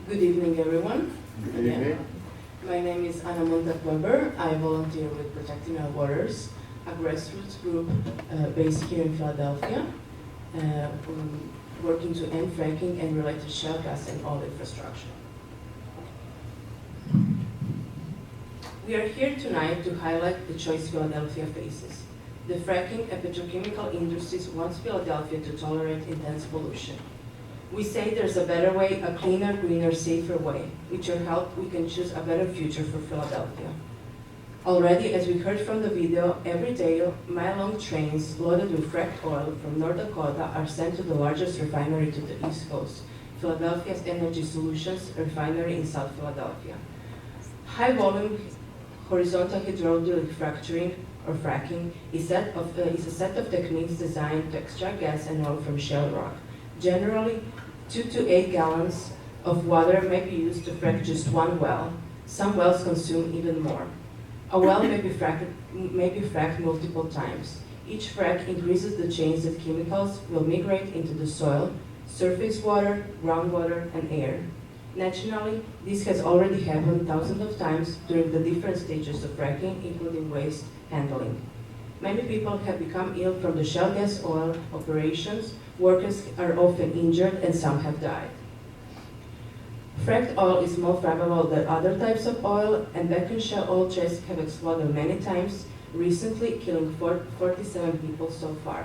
Good evening, everyone. Good evening. My name is Anna Montak-Weber. I volunteer with Protecting Our Waters, a grassroots group based here in Philadelphia, working to end fracking and related shale gas and oil infrastructure. We are here tonight to highlight the choice Philadelphia faces. The fracking and petrochemical industries wants Philadelphia to tolerate intense pollution. We say there's a better way, a cleaner, greener, safer way. With your help, we can choose a better future for Philadelphia. Already, as we heard from the video, every day, mile-long trains loaded with fracked oil from North Dakota are sent to the largest refinery to the East Coast, Philadelphia's Energy Solutions refinery in South Philadelphia. High-volume horizontal hydraulic fracturing, or fracking, is a set of techniques designed to extract gas and oil from shale rock. Generally, 2 to 8 gallons of water may be used to frack just one well. Some wells consume even more. A well may be fracked multiple times. Each frack increases the chance that chemicals will migrate into the soil, surface water, groundwater, and air. Naturally, this has already happened thousands of times during the different stages of fracking, including waste handling. Many people have become ill from the shale gas oil operations. Workers are often injured and some have died. Fracked oil is more flammable than other types of oil, and vacuum shale oil chests have exploded many times, recently killing 47 people so far.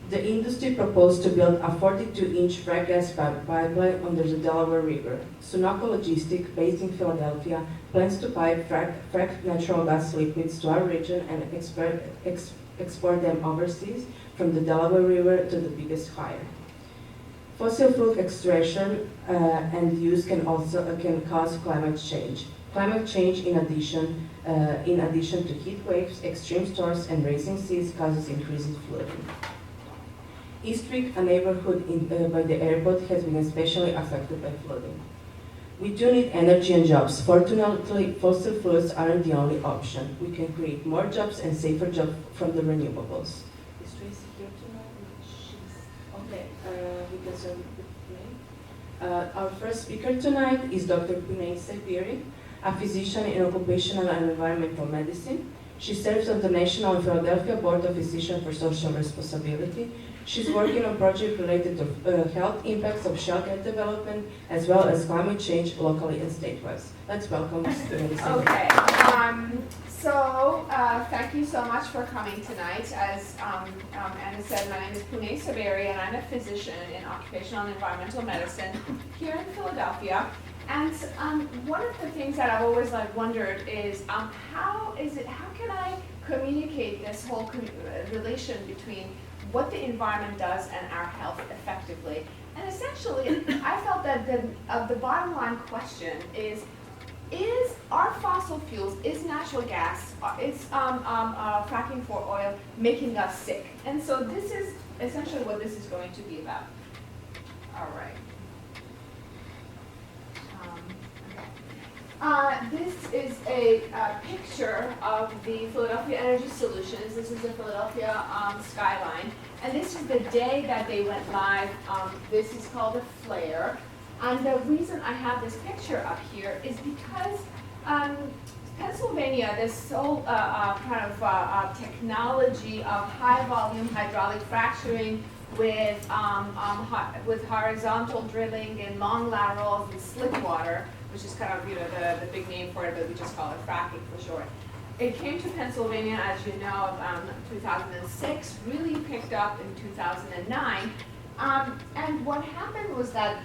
The industry proposed to build a 42-inch frack gas pipeline under the Delaware River. Sunoco Logistics, based in Philadelphia, plans to pipe fracked natural gas liquids to our region and export them overseas from the Delaware River to the biggest hire. Fossil fuel extraction and use can cause climate change. Climate change, in addition to heat waves, extreme storms, and rising seas, causes increasing flooding. Eastwick, a neighborhood by the airport, has been especially affected by flooding. We do need energy and jobs. Fortunately, fossil fuels aren't the only option. We can create more jobs and safer jobs from the renewables. Is Tracy here tonight? Okay, we can start with Punay. Our first speaker tonight is Dr. Punay Saibiri, a physician in occupational and environmental medicine. She serves on the National and Philadelphia Board of Physicians for Social Responsibility. She's working on projects related to health impacts of shale gas development, as well as climate change locally and statewide. Let's welcome Punay Saibiri. Okay, thank you so much for coming tonight. As Anna said, my name is Punay Saibiri, and I'm a physician in occupational and environmental medicine here in Philadelphia. And one of the things that I've always wondered is how can I communicate this whole relation between what the environment does and our health effectively? And essentially, I felt that the bottom line question is our fossil fuels, is natural gas, is fracking for oil making us sick? And so this is essentially what this is going to be about. All right. This is a picture of the Philadelphia Energy Solutions. This is the Philadelphia skyline. And this is the day that they went live. This is called a flare. And the reason I have this picture up here is because Pennsylvania, this whole technology of high-volume hydraulic fracturing with horizontal drilling and long laterals and slick water, which is kind of the big name for it, but we just call it fracking for short. It came to Pennsylvania, as you know, 2006, really picked up in 2009. And what happened was that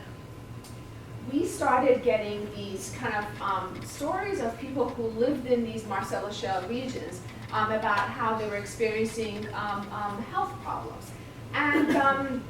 we started getting these kind of stories of people who lived in these Marcellus Shale regions about how they were experiencing health problems. And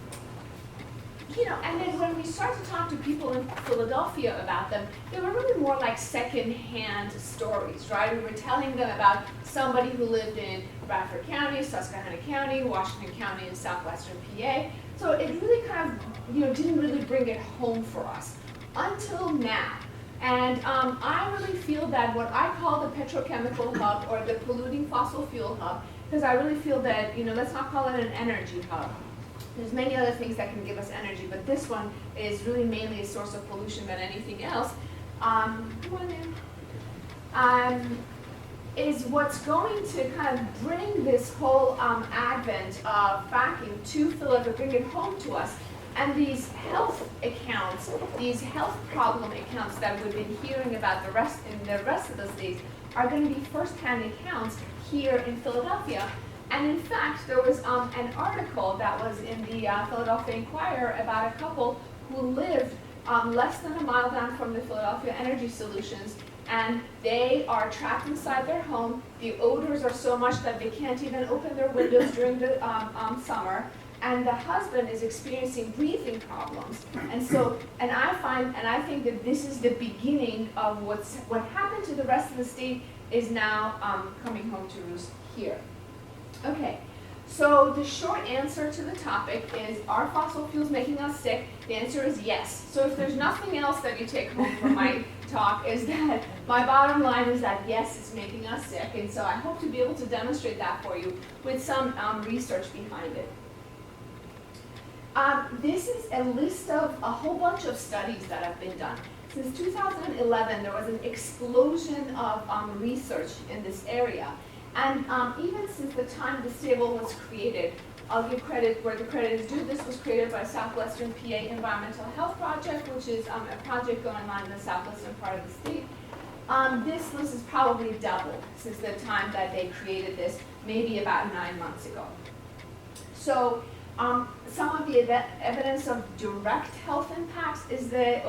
and then when we started to talk to people in Philadelphia about them, they were really more like second-hand stories, right? We were telling them about somebody who lived in Bradford County, Susquehanna County, Washington County, and southwestern PA. So it really kind of, didn't really bring it home for us until now. And I really feel that what I call the petrochemical hub or the polluting fossil fuel hub, because I really feel that, let's not call it an energy hub. There's many other things that can give us energy, but this one is really mainly a source of pollution than anything else. Is what's going to kind of bring this whole advent of fracking to Philadelphia, bring it home to us. And these health accounts, these health problem accounts that we've been hearing about in the rest of the states are going to be first-hand accounts here in Philadelphia. And in fact, there was an article that was in the Philadelphia Inquirer about a couple who lived less than a mile down from the Philadelphia Energy Solutions, and they are trapped inside their home. The odors are so much that they can't even open their windows during the summer. And the husband is experiencing breathing problems. And so, I think that this is the beginning of what happened to the rest of the state is now coming home to roost here. Okay, so the short answer to the topic is, are fossil fuels making us sick? The answer is yes. So if there's nothing else that you take home from my talk, is that my bottom line is that yes, it's making us sick. And so I hope to be able to demonstrate that for you with some research behind it. This is a list of a whole bunch of studies that have been done. Since 2011, there was an explosion of research in this area. And even since the time this table was created, I'll give credit where the credit is due. This was created by Southwestern PA Environmental Health Project, which is a project going on in the southwestern part of the state. This list is probably doubled since the time that they created this, maybe about 9 months ago. So some of the evidence of direct health impacts is the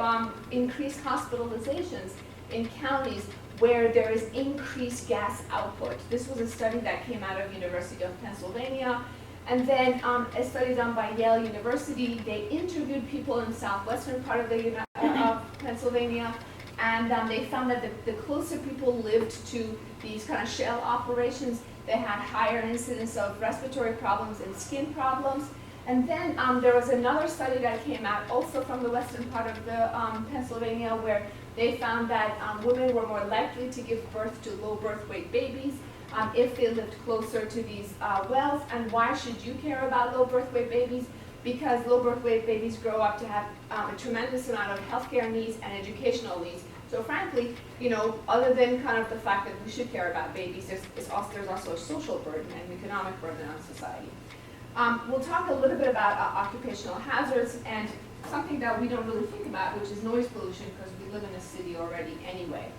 increased hospitalizations in counties where there is increased gas output. This was a study that came out of University of Pennsylvania. And then a study done by Yale University. They interviewed people in the southwestern part of Pennsylvania, and they found that the closer people lived to these kind of shale operations, they had higher incidence of respiratory problems and skin problems. And then there was another study that came out also from the western part of the Pennsylvania, where they found that women were more likely to give birth to low birth weight babies if they lived closer to these wells. And why should you care about low birth weight babies? Because low birth weight babies grow up to have a tremendous amount of healthcare needs and educational needs. So frankly, other than kind of the fact that we should care about babies, there's also a social burden and economic burden on society. We'll talk a little bit about occupational hazards and something that we don't really think about, which is noise pollution, because we live in a city already anyway.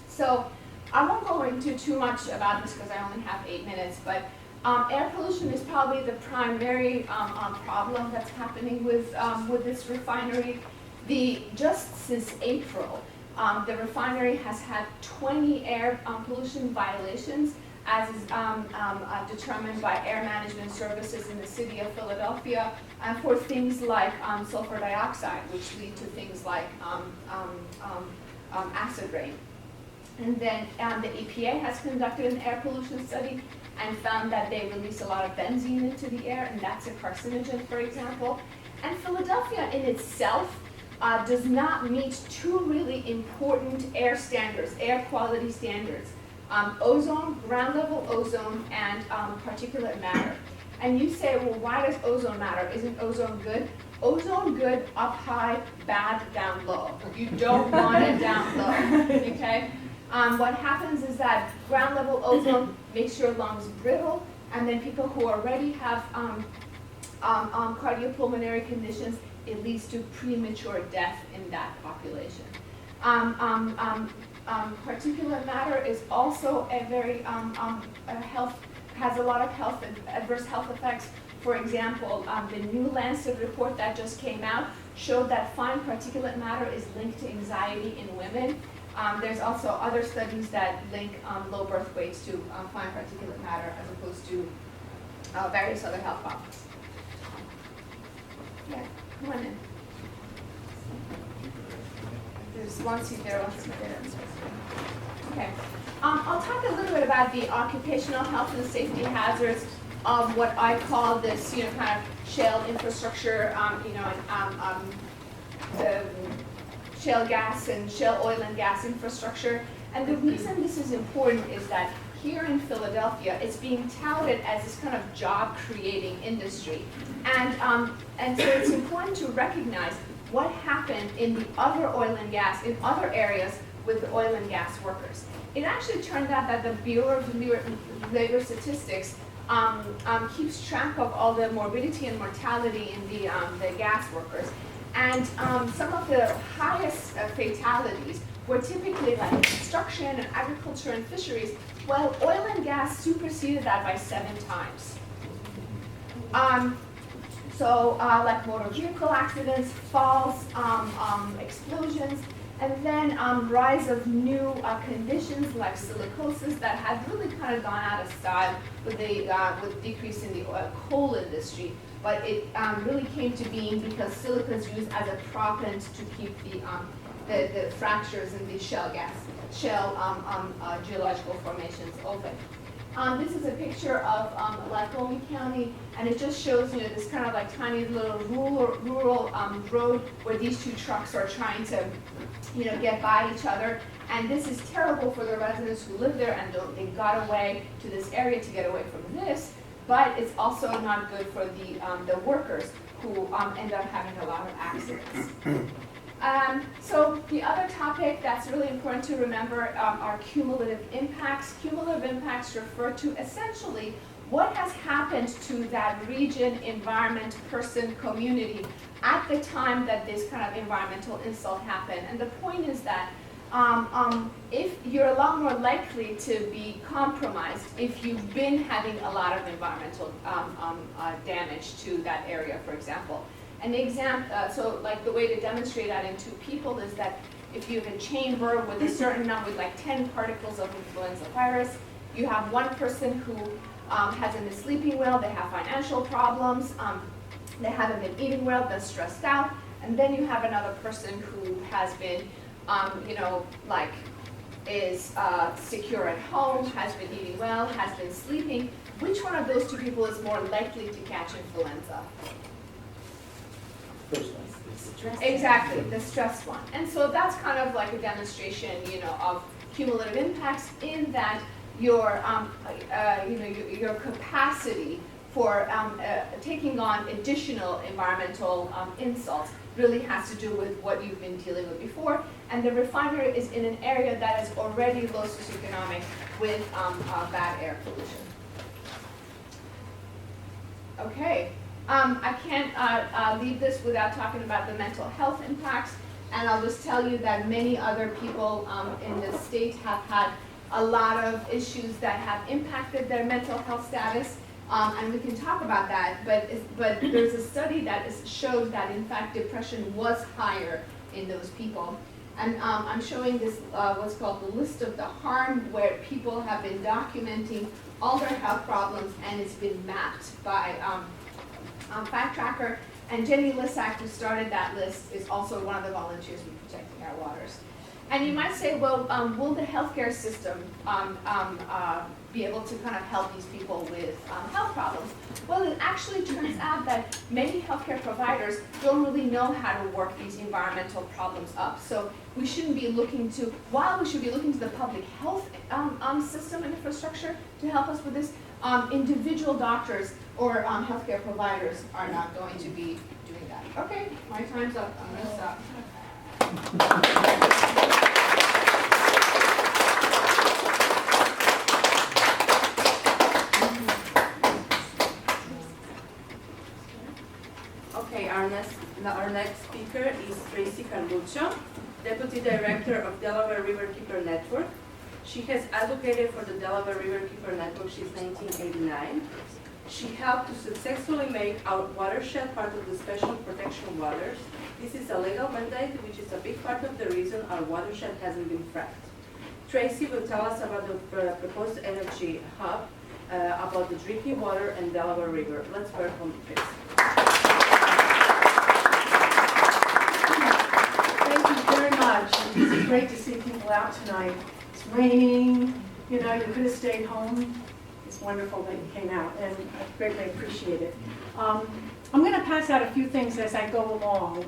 So I won't go into too much about this because I only have 8 minutes, but air pollution is probably the primary problem that's happening with this refinery. Just since April, the refinery has had 20 air pollution violations, as is determined by Air Management Services in the city of Philadelphia, and for things like sulfur dioxide, which lead to things like acid rain. And then the EPA has conducted an air pollution study and found that they release a lot of benzene into the air, and that's a carcinogen, for example. And Philadelphia in itself does not meet two really important air standards, air quality standards. Ozone, ground level ozone, and particulate matter. And you say, well, why does ozone matter? Isn't ozone good? Ozone good up high, bad down low. You don't want it down low, okay? What happens is that ground level ozone makes your lungs brittle, and then people who already have cardiopulmonary conditions, it leads to premature death in that population. Particulate matter is also a very has a lot of adverse health effects. For example, the new Lancet report that just came out showed that fine particulate matter is linked to anxiety in women. There's also other studies that link low birth weights to fine particulate matter as opposed to various other health problems. Yeah, come on in. There's one seat there, one seat there. Okay. I'll talk a little bit about the occupational health and safety hazards of what I call this, kind of shale infrastructure, the shale gas and shale oil and gas infrastructure. And the reason this is important is that here in Philadelphia, it's being touted as this kind of job-creating industry. And so it's important to recognize what happened in the other oil and gas, in other areas with the oil and gas workers. It actually turned out that the Bureau of Labor Statistics keeps track of all the morbidity and mortality in the gas workers. And some of the highest fatalities were typically like construction and agriculture and fisheries, while oil and gas superseded that by 7 times. Like motor vehicle accidents, falls, explosions, and then rise of new conditions like silicosis that had really kind of gone out of style with the decrease in the coal industry. But it really came to being because silica is used as a propellant to keep the fractures in the shell geological formations open. This is a picture of Lycoming County, and it just shows this kind of like tiny little rural road where these 2 trucks are trying to get by each other. And this is terrible for the residents who live there, and they got away to this area to get away from this. But it's also not good for the workers who end up having a lot of accidents. So the other topic that's really important to remember are cumulative impacts. Cumulative impacts refer to essentially what has happened to that region, environment, person, community at the time that this kind of environmental insult happened. And the point is that if you're a lot more likely to be compromised if you've been having a lot of environmental damage to that area, for example. An example, so like the way to demonstrate that in 2 people is that if you have a chamber with a certain number, with like 10 particles of influenza virus, you have one person who hasn't been sleeping well, they have financial problems, they haven't been eating well, they're stressed out, and then you have another person who has been is secure at home, has been eating well, has been sleeping. Which one of those 2 people is more likely to catch influenza? First one. Exactly, the stressed one. And so that's kind of like a demonstration, of cumulative impacts in that your capacity for taking on additional environmental insults really has to do with what you've been dealing with before. And the refinery is in an area that is already low socioeconomic with bad air pollution. Okay, I can't leave this without talking about the mental health impacts. And I'll just tell you that many other people in the state have had a lot of issues that have impacted their mental health status. And we can talk about that, but there's a study that showed that in fact depression was higher in those people. And I'm showing this what's called the list of the harm, where people have been documenting all their health problems, and it's been mapped by Fact Tracker. And Jenny Lissack, who started that list, is also one of the volunteers in protecting our waters. And you might say, well, will the healthcare system be able to kind of help these people with health problems? Well, it actually turns out that many healthcare providers don't really know how to work these environmental problems up. So we shouldn't be looking to, while we should be looking to the public health system and infrastructure to help us with this, individual doctors or healthcare providers are not going to be doing that. Okay, my time's up. I'm going to stop. Okay, our next speaker is Tracy Carluccio, Deputy Director of Delaware Riverkeeper Network. She has advocated for the Delaware Riverkeeper Network since 1989. She helped to successfully make our watershed part of the Special Protection Waters. This is a legal mandate, which is a big part of the reason our watershed hasn't been fracked. Tracy will tell us about the proposed energy hub, about the drinking water and Delaware River. Let's welcome Tracy. Thank you very much. It's great to see people out tonight. It's raining, you could have stayed home. It's wonderful that you came out, and I greatly appreciate it. I'm going to pass out a few things as I go along,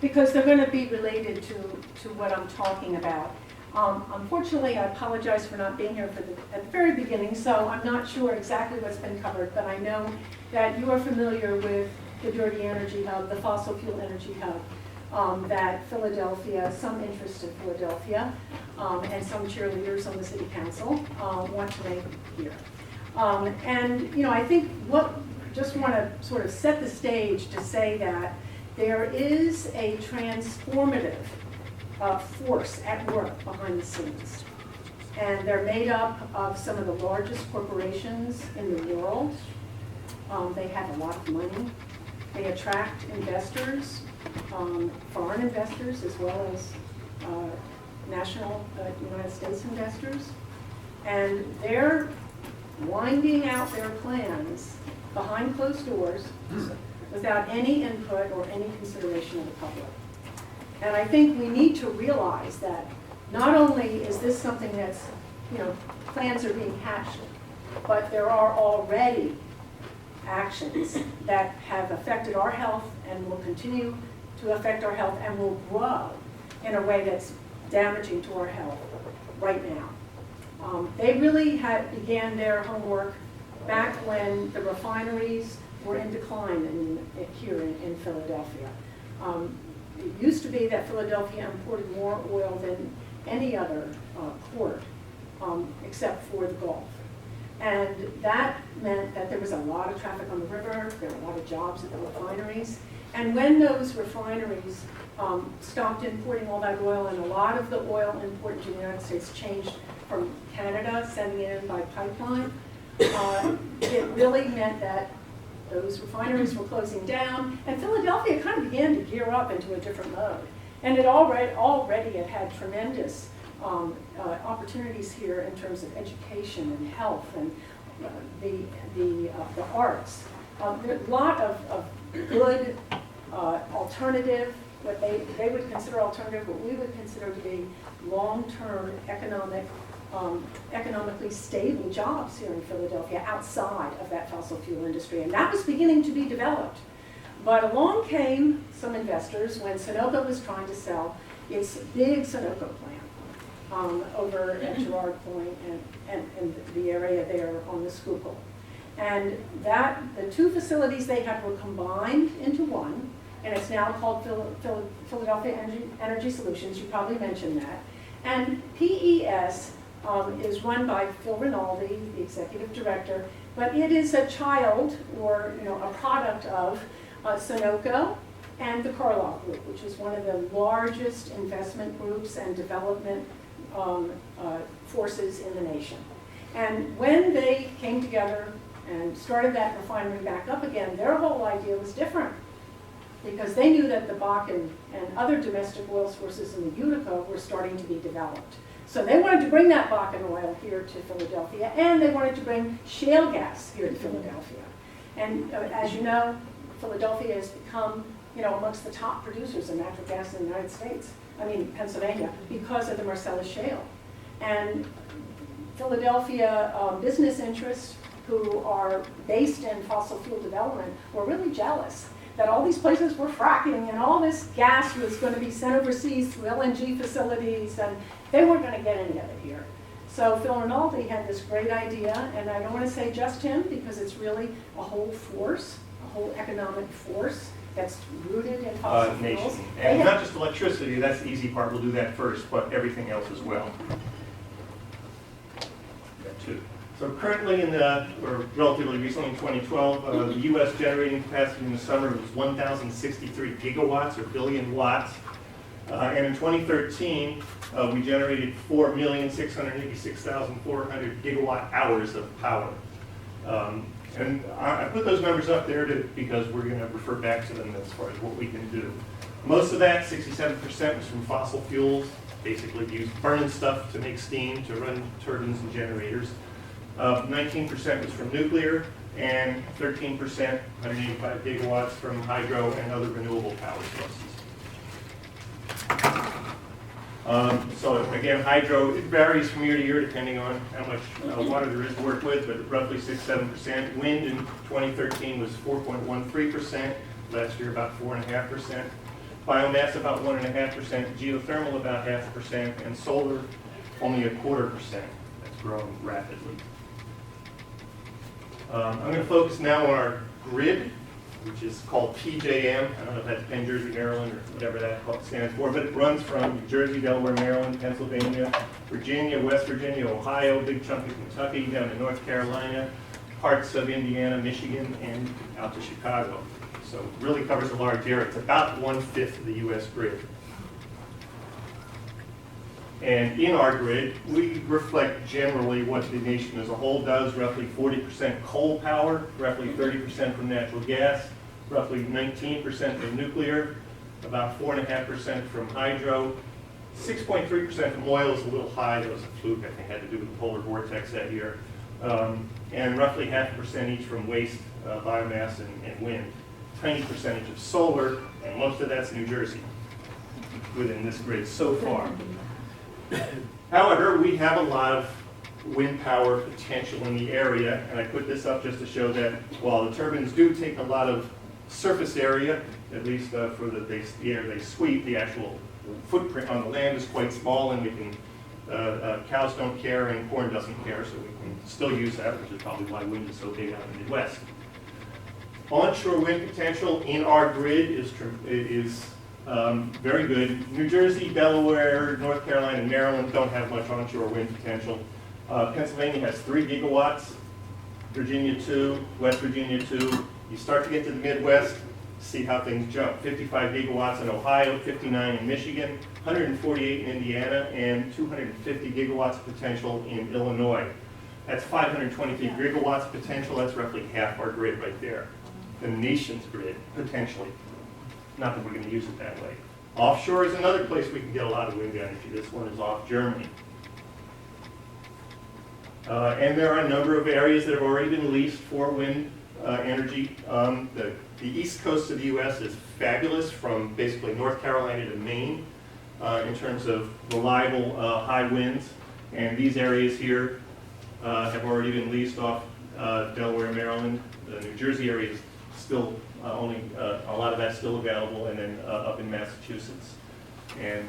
because they're going to be related to what I'm talking about. Unfortunately, I apologize for not being here at the very beginning, so I'm not sure exactly what's been covered, but I know that you are familiar with the Dirty Energy Hub, the fossil fuel energy hub, that Philadelphia, some interest in Philadelphia, and some cheerleaders on the city council want to make here. And I think just want to sort of set the stage to say that there is a transformative force at work behind the scenes. And they're made up of some of the largest corporations in the world. They have a lot of money. They attract investors, foreign investors, as well as national United States investors. And they're winding out their plans behind closed doors without any input or any consideration of the public. And I think we need to realize that not only is this something that's, plans are being hatched, but there are already actions that have affected our health and will continue to affect our health and will grow in a way that's damaging to our health right now. They really began their homework back when the refineries were in decline here in Philadelphia. It used to be that Philadelphia imported more oil than any other port except for the Gulf. And that meant that there was a lot of traffic on the river, there were a lot of jobs at the refineries. And when those refineries stopped importing all that oil, and a lot of the oil imported to the United States changed from Canada, sending it in by pipeline, it really meant that those refineries were closing down, and Philadelphia kind of began to gear up into a different mode. And it already had tremendous opportunities here in terms of education and health and the arts. There are a lot of good alternative, what they would consider alternative, what we would consider to be long-term economically stable jobs here in Philadelphia outside of that fossil fuel industry. And that was beginning to be developed. But along came some investors when Sunoco was trying to sell its big Sunoco plant over at Girard Point and the area there on the Schuylkill. And the two facilities they had were combined into one, and it's now called Philadelphia Energy Solutions. You probably mentioned that. And PES is run by Phil Rinaldi, the executive director, but it is a child or a product of Sunoco and the Carlyle Group, which is one of the largest investment groups and development forces in the nation. And when they came together and started that refinery back up again, their whole idea was different, because they knew that the Bakken and other domestic oil sources in the Utica were starting to be developed. So they wanted to bring that Bakken oil here to Philadelphia, and they wanted to bring shale gas here to Philadelphia. And as you know, Philadelphia has become, amongst the top producers of natural gas in the United States, Pennsylvania, because of the Marcellus Shale. And Philadelphia business interests who are based in fossil fuel development were really jealous that all these places were fracking and all this gas was going to be sent overseas through LNG facilities, and they weren't going to get any of it here. So Phil Rinaldi had this great idea, and I don't want to say just him because it's really a whole force, a whole economic force that's rooted in fossil fuels. And not just electricity, that's the easy part, we'll do that first, but everything else as well. Got two. So currently or relatively recently in 2012, the U.S. generating capacity in the summer was 1,063 gigawatts or billion watts. And in 2013, we generated 4,686,400 gigawatt hours of power. And I put those numbers up there because we're going to refer back to them as far as what we can do. Most of that, 67%, was from fossil fuels, basically burning stuff to make steam, to run turbines and generators. 19% was from nuclear, and 13%, 185 gigawatts, from hydro and other renewable power sources. So again, hydro, it varies from year to year depending on how much water there is to work with, but roughly 6-7%. Wind in 2013 was 4.13%, last year about 4.5%. biomass about 1.5%, geothermal about 0.5%, and solar only 0.25%. That's growing rapidly. I'm going to focus now on our grid, which is called PJM. I don't know if that's Penn, Jersey, Maryland, or whatever that stands for, but it runs from New Jersey, Delaware, Maryland, Pennsylvania, Virginia, West Virginia, Ohio, big chunk of Kentucky, down to North Carolina, parts of Indiana, Michigan, and out to Chicago. So it really covers a large area. It's about 1/5 of the U.S. grid. And in our grid, we reflect generally what the nation as a whole does, roughly 40% coal power, roughly 30% from natural gas, roughly 19% from nuclear, about 4.5% from hydro, 6.3% from oil is a little high. That was a fluke, I think, had to do with the polar vortex that year. And roughly 0.5% each from waste, biomass, and wind. Tiny percentage of solar, and most of that's New Jersey within this grid so far. However, we have a lot of wind power potential in the area, and I put this up just to show that while the turbines do take a lot of surface area, at least for the air they sweep, the actual footprint on the land is quite small, and we can cows don't care and corn doesn't care, so we can still use that, which is probably why wind is so big out in the Midwest. Onshore wind potential in our grid is very good. New Jersey, Delaware, North Carolina, and Maryland don't have much onshore wind potential. Pennsylvania has 3 gigawatts, Virginia 2, West Virginia 2. You start to get to the Midwest, see how things jump. 55 gigawatts in Ohio, 59 in Michigan, 148 in Indiana, and 250 gigawatts of potential in Illinois. That's 523 gigawatts of potential. That's roughly half our grid right there. The nation's grid, potentially. Not that we're going to use it that way. Offshore is another place we can get a lot of wind energy. This one is off Germany. And there are a number of areas that have already been leased for wind energy. The east coast of the U.S. is fabulous, from basically North Carolina to Maine in terms of reliable high winds. And these areas here have already been leased off Delaware, Maryland. The New Jersey area is still only a lot of that's still available, and then up in Massachusetts and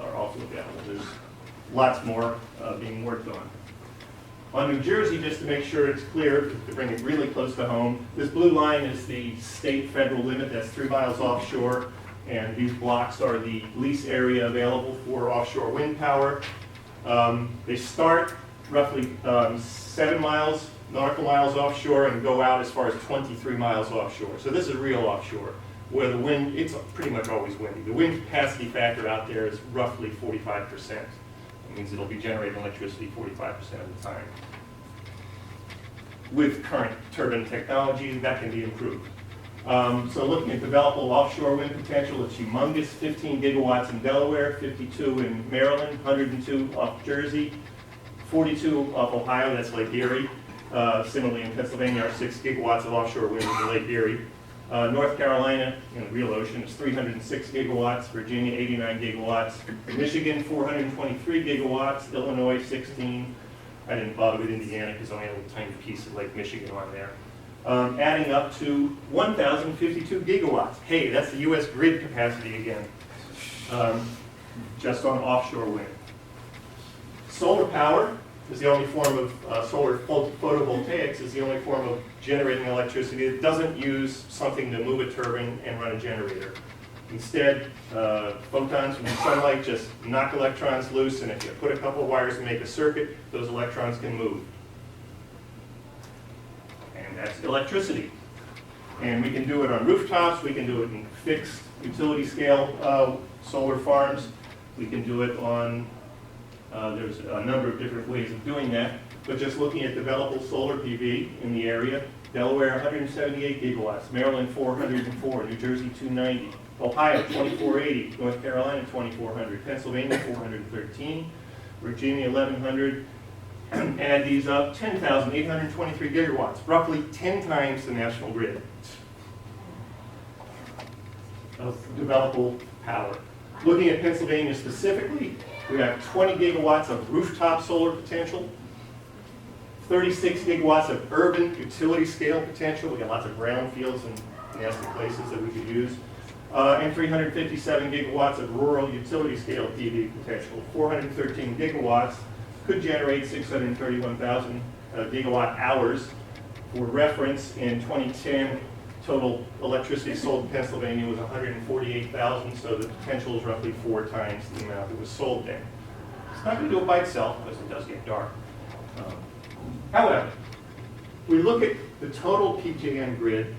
are also available. There's lots more being worked on. On New Jersey, just to make sure it's clear, to bring it really close to home, this blue line is the state-federal limit. That's 3 miles offshore, and these blocks are the lease area available for offshore wind power. They start roughly 7 nautical miles offshore and go out as far as 23 miles offshore. So this is real offshore, where the wind, it's pretty much always windy. The wind capacity factor out there is roughly 45%. It means it'll be generating electricity 45% of the time. With current turbine technology, that can be improved. So looking at developable offshore wind potential, it's humongous. 15 gigawatts in Delaware, 52 in Maryland, 102 off Jersey, 42 off Ohio, that's Lake Erie. Similarly in Pennsylvania, our 6 gigawatts of offshore wind in Lake Erie. North Carolina, in the real ocean, is 306 gigawatts, Virginia 89 gigawatts, Michigan 423 gigawatts, Illinois 16. I didn't bother with Indiana because I only had a tiny piece of Lake Michigan on there. Adding up to 1,052 gigawatts. Hey, that's the US grid capacity again, just on offshore wind. Solar power is the only form of solar photovoltaics is the only form of generating electricity that doesn't use something to move a turbine and run a generator. Instead, photons from the sunlight just knock electrons loose, and if you put a couple of wires and make a circuit, those electrons can move. And that's electricity. And we can do it on rooftops, we can do it in fixed utility scale solar farms, we can do it on there's a number of different ways of doing that, but just looking at developable solar PV in the area, Delaware 178 gigawatts, Maryland 404, New Jersey 290, Ohio 2480, North Carolina 2400, Pennsylvania 413, Virginia 1100, add these up, 10,823 gigawatts, roughly 10 times the national grid of developable power. Looking at Pennsylvania specifically, we have 20 gigawatts of rooftop solar potential, 36 gigawatts of urban utility scale potential. We got lots of brownfields and nasty places that we could use. and 357 gigawatts of rural utility scale PV potential. 413 gigawatts could generate 631,000 gigawatt hours. For reference, in 2010, total electricity sold in Pennsylvania was 148,000, so the potential is roughly 4 times the amount that was sold there. It's not going to do it by itself because it does get dark. However, we look at the total PJM grid,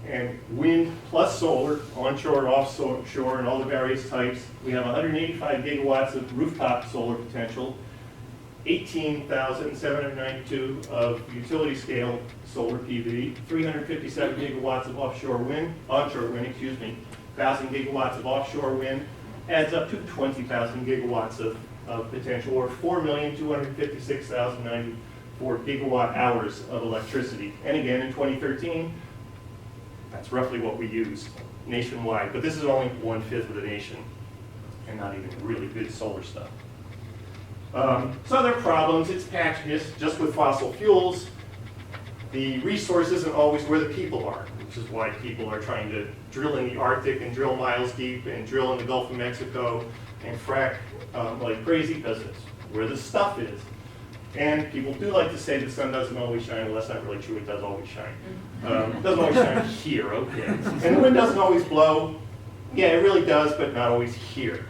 and wind plus solar, onshore, offshore, and all the various types. We have 185 gigawatts of rooftop solar potential, 18,792 of utility scale solar PV, 357 gigawatts of onshore wind, 1,000 gigawatts of offshore wind, adds up to 20,000 gigawatts of potential, or 4,256,094 gigawatt hours of electricity. And again, in 2013, that's roughly what we used nationwide, but this is only 1/5 of the nation, and not even really good solar stuff. So there are problems. It's patchiness. Just with fossil fuels, the resource isn't always where the people are, which is why people are trying to drill in the Arctic and drill miles deep and drill in the Gulf of Mexico and frack like crazy, because it's where the stuff is. And people do like to say the sun doesn't always shine. Well, that's not really true. It does always shine. It doesn't always shine here, okay. And the wind doesn't always blow. Yeah, it really does, but not always here.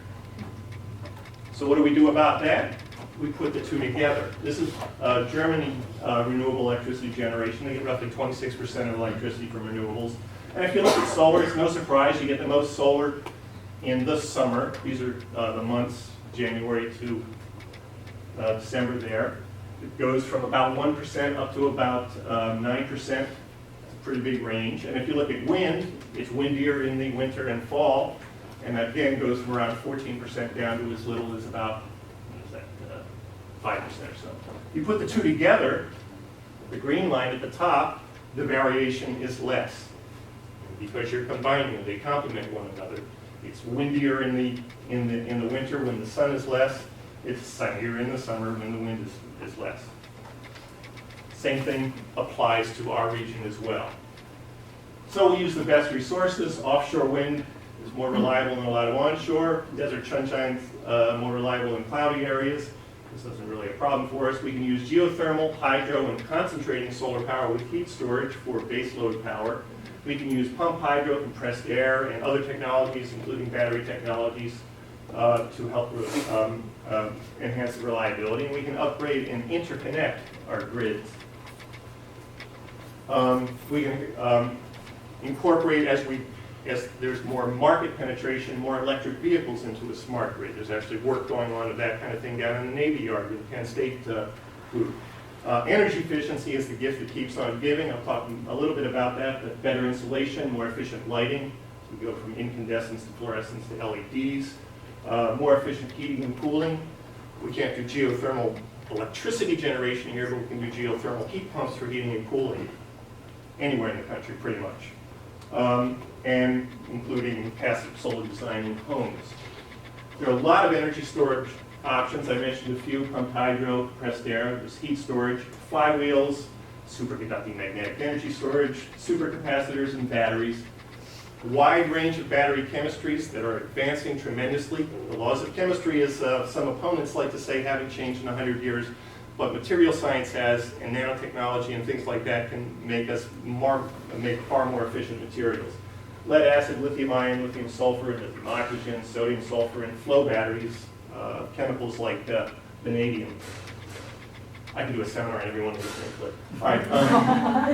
So what do we do about that? We put the two together. This is Germany renewable electricity generation. They get roughly 26% of electricity from renewables. And if you look at solar, it's no surprise you get the most solar in the summer. These are the months, January to December there. It goes from about 1% up to about 9%. It's a pretty big range. And if you look at wind, it's windier in the winter and fall. And that again goes from around 14% down to as little as about 5% or so. You put the two together, the green line at the top, the variation is less. Because you're combining them, they complement one another. It's windier in the winter when the sun is less. It's sunnier in the summer when the wind is less. Same thing applies to our region as well. So we use the best resources. Offshore wind is more reliable than a lot of onshore. Desert sunshine's more reliable in cloudy areas. This isn't really a problem for us. We can use geothermal, hydro, and concentrating solar power with heat storage for baseload power. We can use pump hydro, compressed air, and other technologies, including battery technologies, to help enhance the reliability. And we can upgrade and interconnect our grids. We can incorporate, as there's more market penetration, more electric vehicles into a smart grid. There's actually work going on with that kind of thing down in the Navy Yard with Penn State group. Energy efficiency is the gift that keeps on giving. I'll talk a little bit about that, but better insulation, more efficient lighting. So we go from incandescents to fluorescents to LEDs. More efficient heating and cooling. We can't do geothermal electricity generation here, but we can do geothermal heat pumps for heating and cooling anywhere in the country, pretty much. And including passive solar design in homes. There are a lot of energy storage options. I mentioned a few: pumped hydro, compressed air, there's heat storage, flywheels, superconducting magnetic energy storage, supercapacitors, and batteries. A wide range of battery chemistries that are advancing tremendously. The laws of chemistry, as some opponents like to say, haven't changed in 100 years. But material science has, and nanotechnology and things like that can make us make far more efficient materials. Lead acid, lithium ion, lithium sulfur, lithium oxygen, sodium sulfur, and flow batteries, chemicals like vanadium. I can do a seminar on every one of these things, but all right.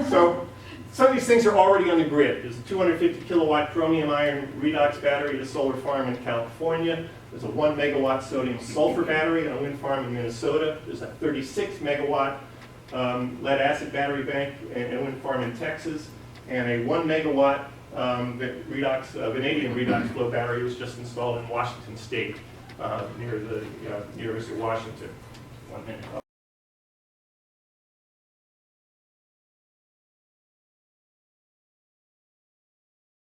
So some of these things are already on the grid. There's a 250 kilowatt chromium iron redox battery at a solar farm in California. There's a 1 megawatt sodium sulfur battery on a wind farm in Minnesota. There's a 36 megawatt lead acid battery bank in a wind farm in Texas. And a 1 megawatt vanadium redox flow battery was just installed in Washington State near the University of Washington. 1 minute.